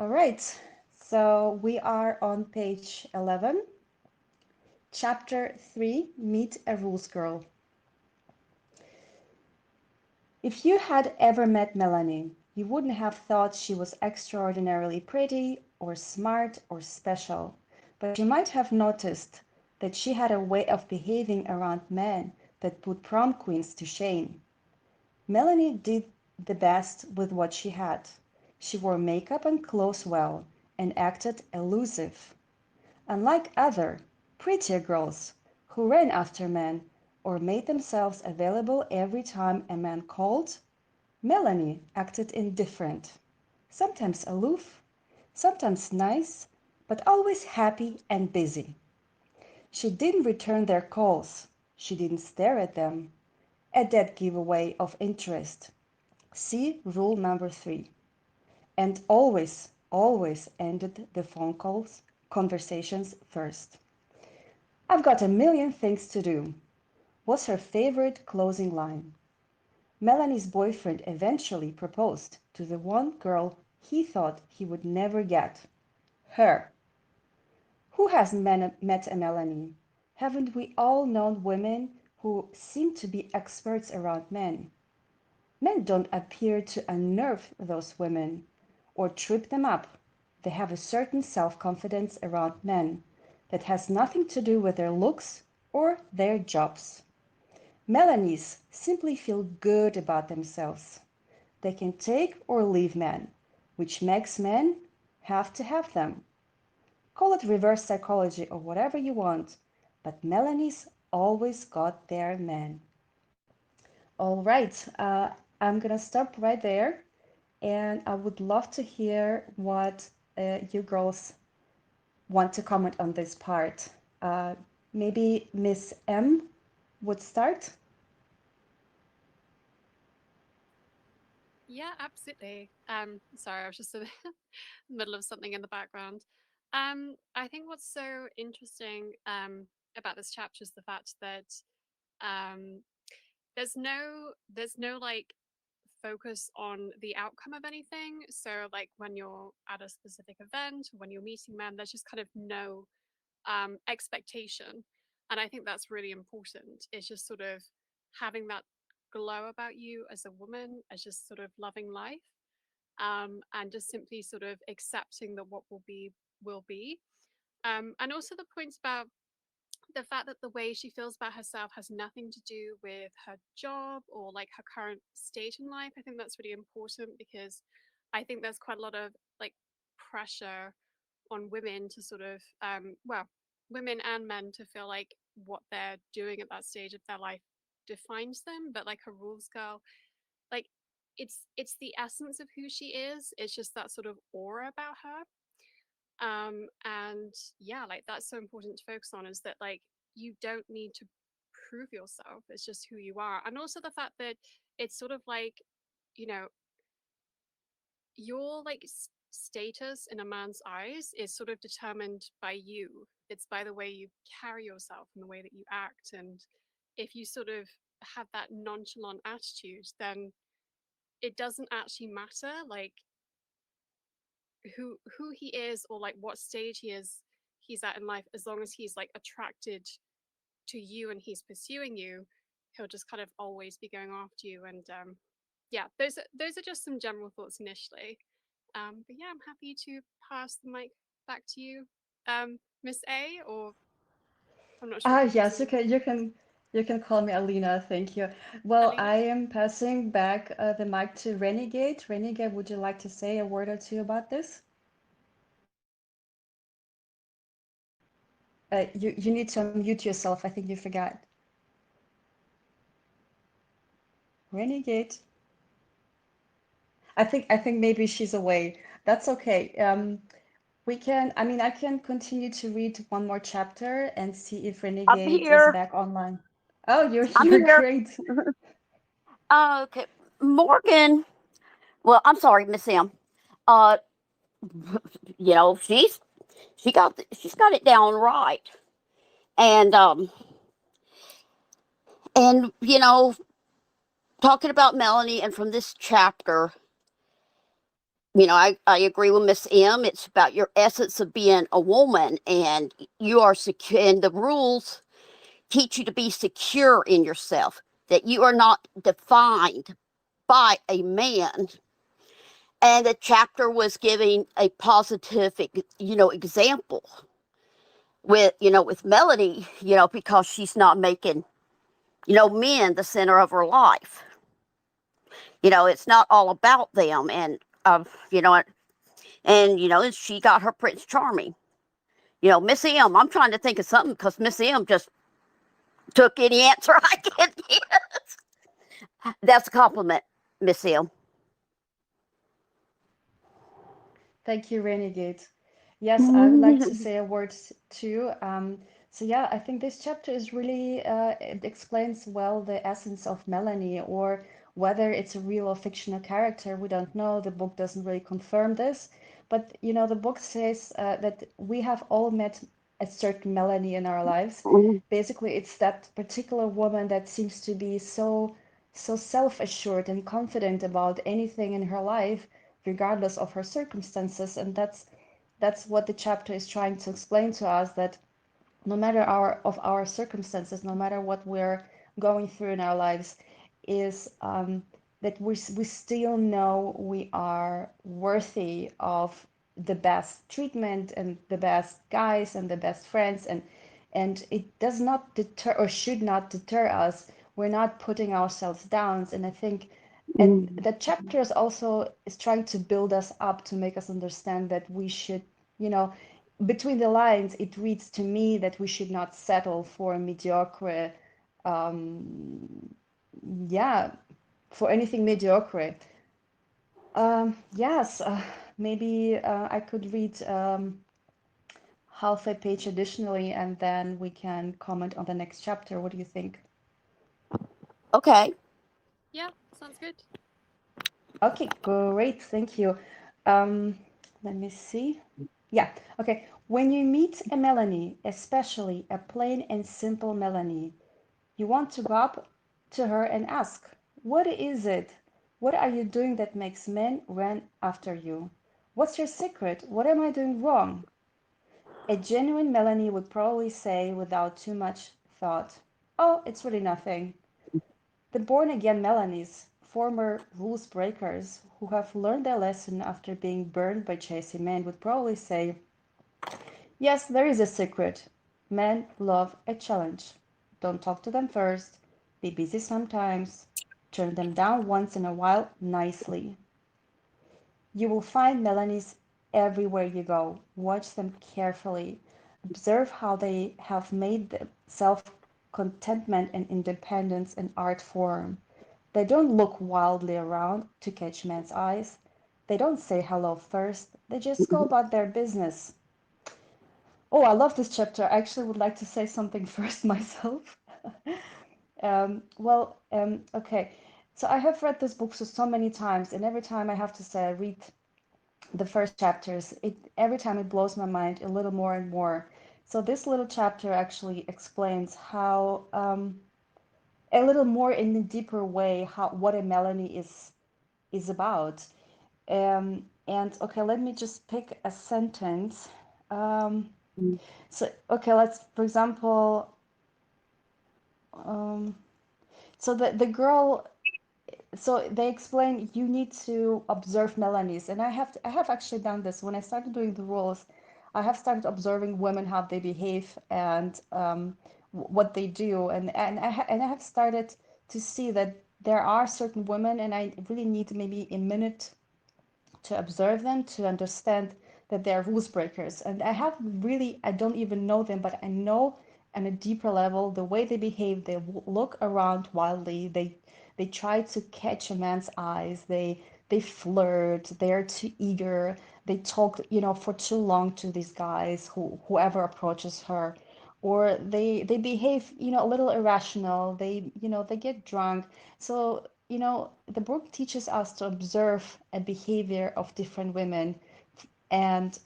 All right, so we are on page 11, chapter 3, Meet a Rules Girl. If you had ever met Melanie, you wouldn't have thought she was extraordinarily pretty or smart or special, but you might have noticed that she had a way of behaving around men that put prom queens to shame. Melanie did the best with what she had. She wore makeup and clothes well and acted elusive. Unlike other, prettier girls who ran after men or made themselves available every time a man called, Melanie acted indifferent, sometimes aloof, sometimes nice, but always happy and busy. She didn't return their calls. She didn't stare at them. A dead giveaway of interest. See rule number 3. And always, always ended the phone calls, conversations first. I've got a million things to do, was her favorite closing line. Melanie's boyfriend eventually proposed to the one girl he thought he would never get, her. Who hasn't met a Melanie? Haven't we all known women who seem to be experts around men? Men don't appear to unnerve those women or trip them up. They have a certain self-confidence around men that has nothing to do with their looks or their jobs. Melanies simply feel good about themselves. They can take or leave men, which makes men have to have them. Call it reverse psychology or whatever you want, but Melanie's always got their men. All right, I'm gonna stop right there, and I would love to hear what you girls want to comment on this part. Uh, Maybe Miss M would start. Yeah, absolutely. Sorry, I was just in the middle of something in the background. I think what's so interesting about this chapter is the fact that um, there's no like focus on the outcome of anything. So like when you're at a specific event, when you're meeting men, there's just kind of no expectation, and I think that's really important. It's just sort of having that glow about you as a woman, as just sort of loving life, and just simply sort of accepting that what will be. And also the points about the fact that the way she feels about herself has nothing to do with her job or like her current stage in life. I think that's really important because I think there's quite a lot of like pressure on women to sort of well, women and men to feel like what they're doing at that stage of their life defines them. But like a rules girl, like it's the essence of who she is. It's just that sort of aura about her. And yeah, like that's so important to focus on, is that like you don't need to prove yourself. It's just who you are. And also the fact that it's sort of like, you know, your like status in a man's eyes is sort of determined by you. It's by the way you carry yourself and the way that you act. And if you sort of have that nonchalant attitude, then it doesn't actually matter like who he is or like what stage he's at in life. As long as he's like attracted to you and he's pursuing you, he'll just kind of always be going after you. And yeah, those are just some general thoughts initially. But yeah, I'm happy to pass the mic back to you, Miss A, or I'm not sure Ah, if you're yes, using you can call me Alina. Thank you. Well, Alina. I am passing back the mic to Renegade. Renegade, would you like to say a word or two about this? You need to unmute yourself. I think you forgot. Renegade. I think maybe she's away. That's okay. We can, I mean, I can continue to read one more chapter and see if I'm Renegade is here. back online. Oh, you're I'm here. here. Great. Okay, Morgan. Well, I'm sorry, Miss Sam. Uh, she's got it down right, and and talking about Melanie and from this chapter, I agree with Miss M. It's about your essence of being a woman, and you are secure, and the rules teach you to be secure in yourself, that you are not defined by a man. And the chapter was giving a positive, example with Melody, because she's not making, men the center of her life. It's not all about them, and she got her Prince Charming. Miss M, I'm trying to think of something because Miss M just took any answer I can get. That's a compliment, Miss M. Thank you, Renegade. Yes, I would like to say a word too. So yeah, I think this chapter is really it explains well the essence of Melanie, or whether it's a real or fictional character. We don't know. The book doesn't really confirm this, but the book says that we have all met a certain Melanie in our lives. Basically, it's that particular woman that seems to be so self-assured and confident about anything in her life regardless of her circumstances. And that's what the chapter is trying to explain to us, that no matter our circumstances, no matter what we're going through in our lives, is that we still know we are worthy of the best treatment and the best guys and the best friends, and it does not deter or should not deter us. We're not putting ourselves down. And I think the chapter is trying to build us up, to make us understand that we should, you know, between the lines, it reads to me that we should not settle for mediocre, um, yeah, for anything mediocre. Yes, maybe I could read half a page additionally, and then we can comment on the next chapter. What do you think? Okay. Yeah, sounds good. Okay, great, thank you. Um, Let me see. Yeah, okay. When you meet a Melanie, especially a plain and simple Melanie, you want to go up to her and ask, "What is it? What are you doing that makes men run after you? What's your secret? What am I doing wrong?" A genuine Melanie would probably say without too much thought, "Oh, it's really nothing." The born again Melanies, former rules breakers who have learned their lesson after being burned by chasing men, would probably say, "Yes, there is a secret. Men love a challenge. Don't talk to them first. Be busy sometimes. Turn them down once in a while nicely." You will find Melanies everywhere you go. Watch them carefully. Observe how they have made self contentment and independence an art form. They don't look wildly around to catch men's eyes. They don't say hello first. They just go about their business. Oh, I love this chapter. I actually would like to say something first myself. Okay. So I have read this book so many times, and every time I have to say I read the first chapters, every time it blows my mind a little more and more. So this little chapter actually explains how a little more in a deeper way how what a Melanie is about. And okay, let me just pick a sentence. Um, so okay, let's for example, um, so the girl, so they explain you need to observe Melanies, and I have actually done this when I started doing the rules. I have started observing women, how they behave, and what they do, and I have started to see that there are certain women, and I really need maybe a minute to observe them, to understand that they're rules breakers. And I don't even know them, but I know on a deeper level the way they behave. They look around wildly. They try to catch a man's eyes. They flirt. They're too eager. They talk, for too long to these guys, whoever approaches her, or they behave, a little irrational. They get drunk. So, the book teaches us to observe a behavior of different women. And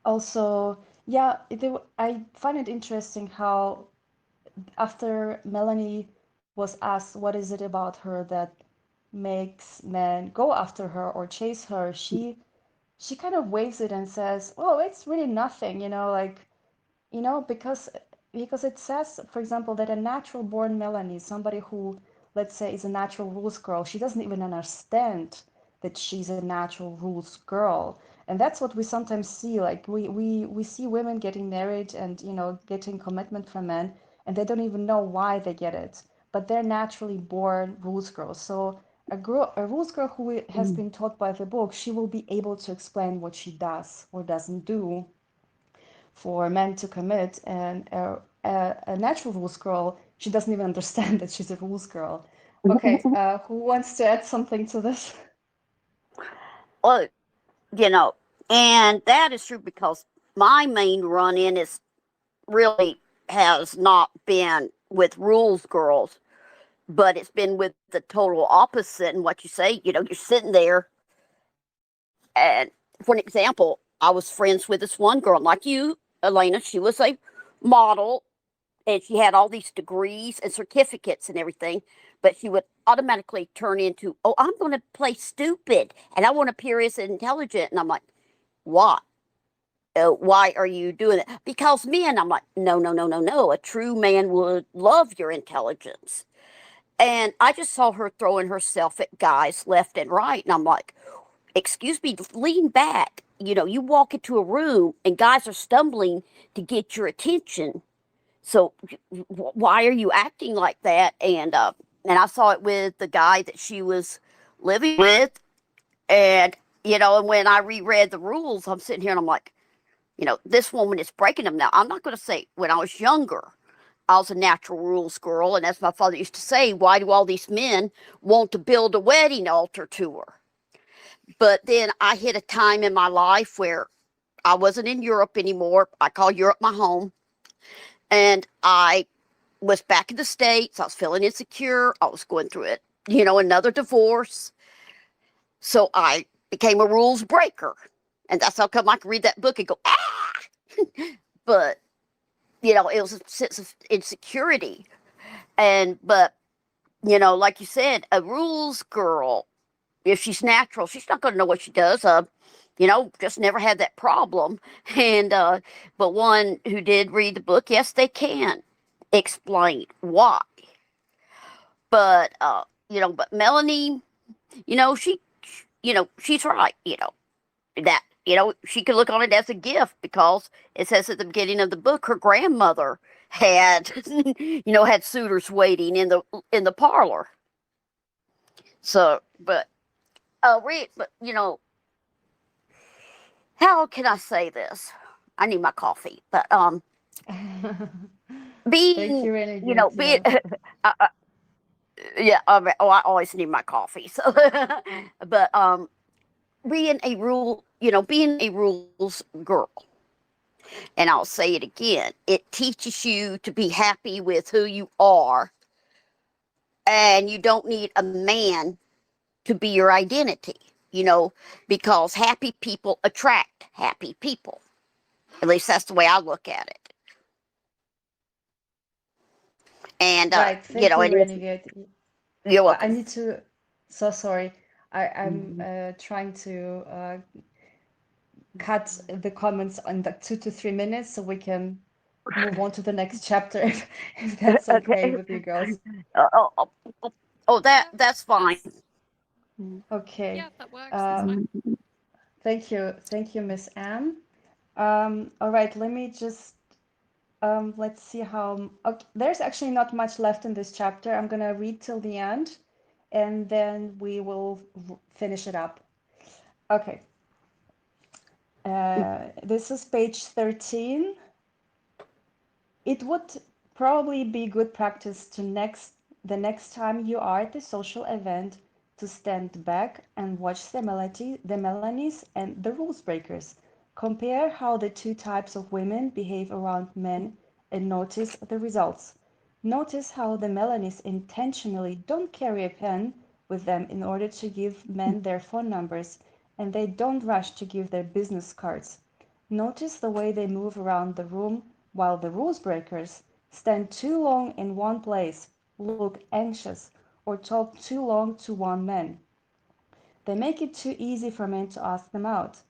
also, yeah, I find it interesting how after Melanie was asked what is it about her that makes men go after her or chase her, she kind of waves it and says, "Oh, it's really nothing," like, because it says, for example, that a natural born Melanie, somebody who, let's say, is a natural rules girl, she doesn't even understand that she's a natural rules girl. And that's what we sometimes see. Like we see women getting married and, getting commitment from men, and they don't even know why they get it. But they're naturally born rules girls. So a rules girl who has been taught by the book, she will be able to explain what she does or doesn't do for men to commit, and a natural rules girl, she doesn't even understand that she's a rules girl. Okay, who wants to add something to this? Well, you know, and that is true because my main run in is really has not been with rules girls, but it's been with the total opposite. And what you say, you're sitting there, and for an example, I was friends with this one girl, like you, Elena. She was a model, and she had all these degrees and certificates and everything, but she would automatically turn into, oh, I'm going to play stupid and I want to appear as intelligent. And I'm like, why? Why are you doing it? Because men, I'm like, no, no, no, no, no. A true man would love your intelligence. And I just saw her throwing herself at guys left and right. And I'm like, excuse me, lean back. You walk into a room and guys are stumbling to get your attention. So why are you acting like that? And I saw it with the guy that she was living with. And, and when I reread the rules, I'm sitting here and I'm like, this woman is breaking them. Now, I'm not going to say when I was younger, I was a natural rules girl. And as my father used to say, why do all these men want to build a wedding altar to her? But then I hit a time in my life where I wasn't in Europe anymore. I call Europe my home. And I was back in the States. I was feeling insecure. I was going through it, another divorce. So I became a rules breaker. And that's how come I could read that book and go, ah! But, it was a sense of insecurity. But, like you said, a rules girl, if she's natural, she's not going to know what she does. Just never had that problem. But one who did read the book, yes, they can explain why. But Melanie, she, she's right. That she could look on it as a gift because it says at the beginning of the book her grandmother had, had suitors waiting in the parlor. So, but how can I say this? I need my coffee, but Thank being, you, really good. being, Yeah. yeah, I always need my coffee. So, but being a rules girl, and I'll say it again, it teaches you to be happy with who you are, and you don't need a man to be your identity. Because happy people attract happy people. At least that's the way I look at it. And Right. Thank you, and if really good. you're I welcome. need to. So sorry. I'm trying to cut the comments on the 2 to 3 minutes so we can move on to the next chapter if that's okay Okay. with you girls. Oh, oh, oh, oh, Yeah, that's fine. that's Okay. yeah, that works. That's Uh, fine. thank you, Miss Anne. All right, let me just let's see how. Okay, there's actually not much left in this chapter. I'm gonna read till the end, and then we will finish it up. Okay. This is page 13. It would probably be good practice to the next time you are at a social event to stand back and watch the Melanies and the rules breakers. Compare how the two types of women behave around men and notice the results. Notice how the Melanies intentionally don't carry a pen with them in order to give men their phone numbers, and they don't rush to give their business cards. Notice the way they move around the room while the rules breakers stand too long in one place, look anxious, or talk too long to one man. They make it too easy for men to ask them out.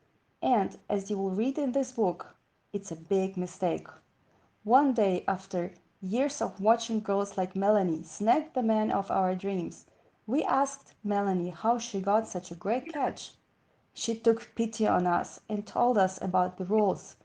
And, as you will read in this book, it's a big mistake. One day, after years of watching girls like Melanie snag the man of our dreams, we asked Melanie how she got such a great catch. She took pity on us and told us about the rules.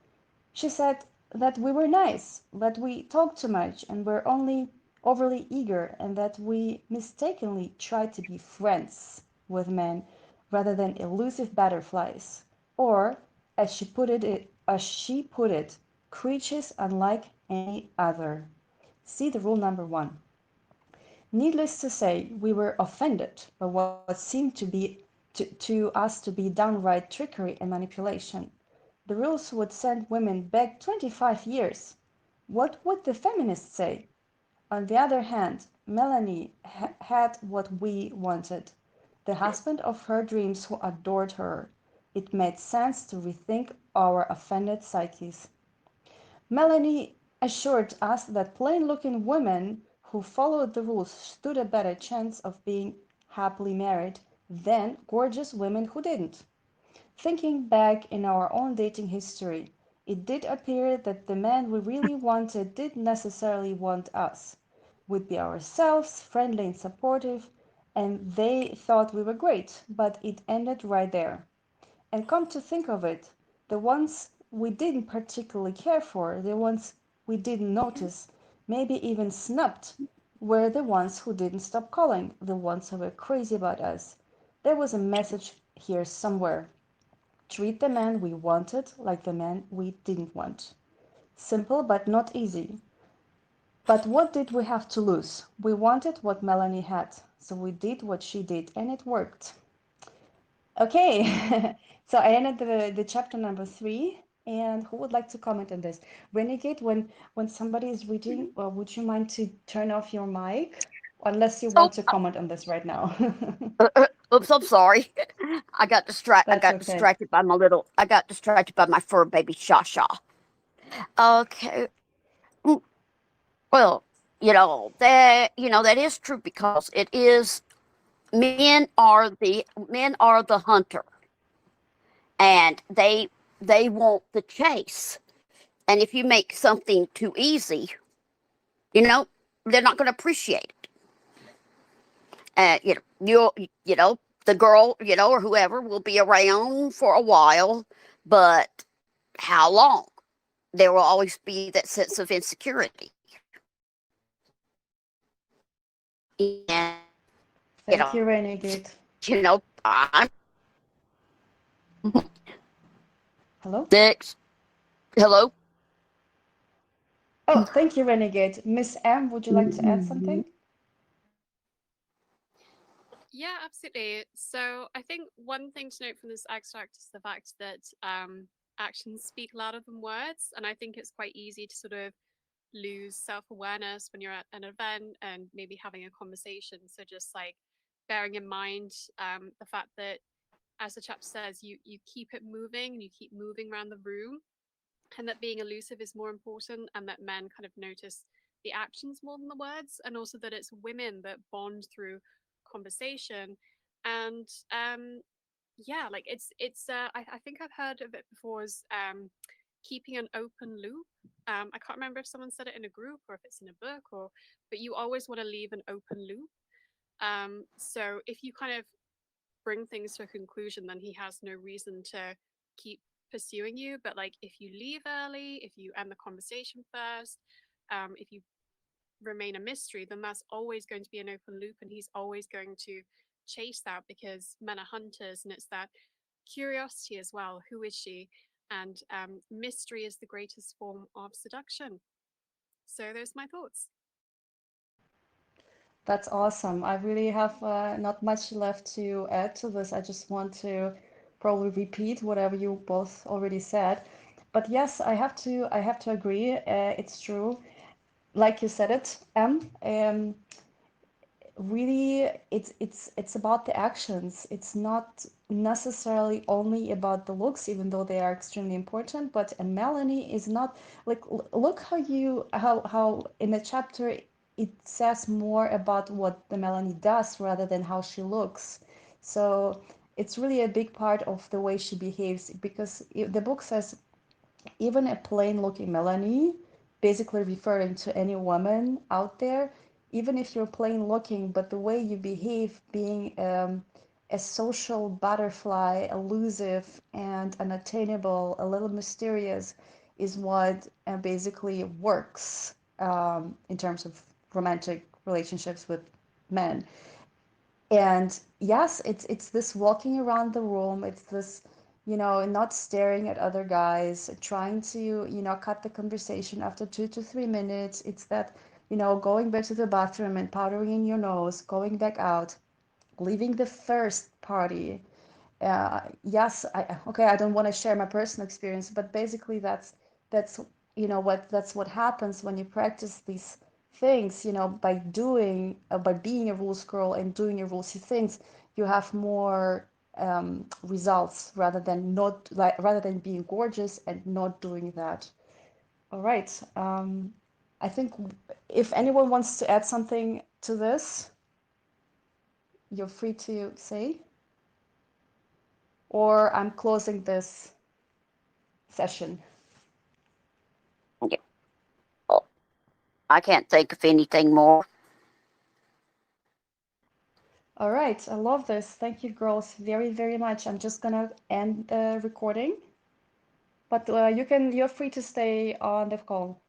She said that we were nice, that we talked too much and were only overly eager, and that we mistakenly tried to be friends with men rather than elusive butterflies, or, as she put it, creatures unlike any other. See the rule number one. Needless to say, we were offended by what seemed to us to be downright trickery and manipulation. The rules would send women back 25 years. What would the feminists say? On the other hand, Melanie had what we wanted, the husband of her dreams who adored her. It made sense to rethink our offended psyches. Melanie assured us that plain-looking women who followed the rules stood a better chance of being happily married than gorgeous women who didn't. Thinking back in our own dating history, it did appear that the men we really wanted didn't necessarily want us. We'd be ourselves, friendly and supportive, and they thought we were great, but it ended right there. And come to think of it, the ones we didn't particularly care for, the ones we didn't notice, maybe even snubbed, were the ones who didn't stop calling, the ones who were crazy about us. There was a message here somewhere. Treat the man we wanted like the man we didn't want. Simple but not easy. But what did we have to lose? We wanted what Melanie had, so we did what she did, and it worked. Okay, so I ended the chapter number three. And who would like to comment on this? Renegade, when somebody is reading, would you mind to turn off your mic? Unless you want So, to comment on this right now. oops, I'm sorry. I That's got okay. distracted by I got distracted by my fur baby Shasha. Okay. Mm, Well, that is true because it is men are the hunter, and they want the chase. And if you make something too easy, you know, they're not going to appreciate it. You know, the girl, or whoever will be around for a while, but how long? There will always be that sense of insecurity. And, Thank you, Renegade. I'm Hello? six. Hello? Oh, thank you, Renegade. Miss M, would you like to add something? Yeah, absolutely. So I think one thing to note from this extract is the fact that actions speak louder than words. And I think it's quite easy to sort of lose self awareness when you're at an event and maybe having a conversation. So just like bearing in mind the fact that, as the chapter says, you keep it moving and you keep moving around the room, and that being elusive is more important, and that men kind of notice the actions more than the words, and also that it's women that bond through conversation. And yeah, like I think I've heard of it before as keeping an open loop. I can't remember if someone said it in a group or if it's in a book, or but you always want to leave an open loop. So if you kind of bring things to a conclusion, then he has no reason to keep pursuing you. But like if you leave early, if you end the conversation first, if you remain a mystery, then that's always going to be an open loop, and he's always going to chase that because men are hunters, and it's that curiosity as well. Who is she? And mystery is the greatest form of seduction. So those are my thoughts. That's awesome. I really have not much left to add to this. I just want to probably repeat whatever you both already said. But yes, I have to agree. It's true. Like you said it, really it's about the actions. It's not necessarily only about the looks, even though they are extremely important. But Melanie is not like look how in the chapter it says more about what the Melanie does rather than how she looks. So it's really a big part of the way she behaves because the book says even a plain looking Melanie, basically referring to any woman out there, even if you're plain looking, but the way you behave, being a social butterfly, elusive and unattainable, a little mysterious, is what basically works in terms of romantic relationships with men. And yes, it's this walking around the room, it's this, not staring at other guys, trying to, cut the conversation after 2 to 3 minutes. It's that, going back to the bathroom and powdering in your nose, going back out, leaving the first party. Yes, okay, I don't want to share my personal experience, but basically that's that's what happens when you practice these things, by doing by being a rules girl and doing your rulesy things, you have more results rather than not like rather than being gorgeous and not doing that. All right. I think if anyone wants to add something to this, you're free to say, or I'm closing this session. Yeah. Oh, I can't think of anything more. All right, I love this. Thank you, girls, very, very much. I'm just gonna end the recording, but you're free to stay on the call.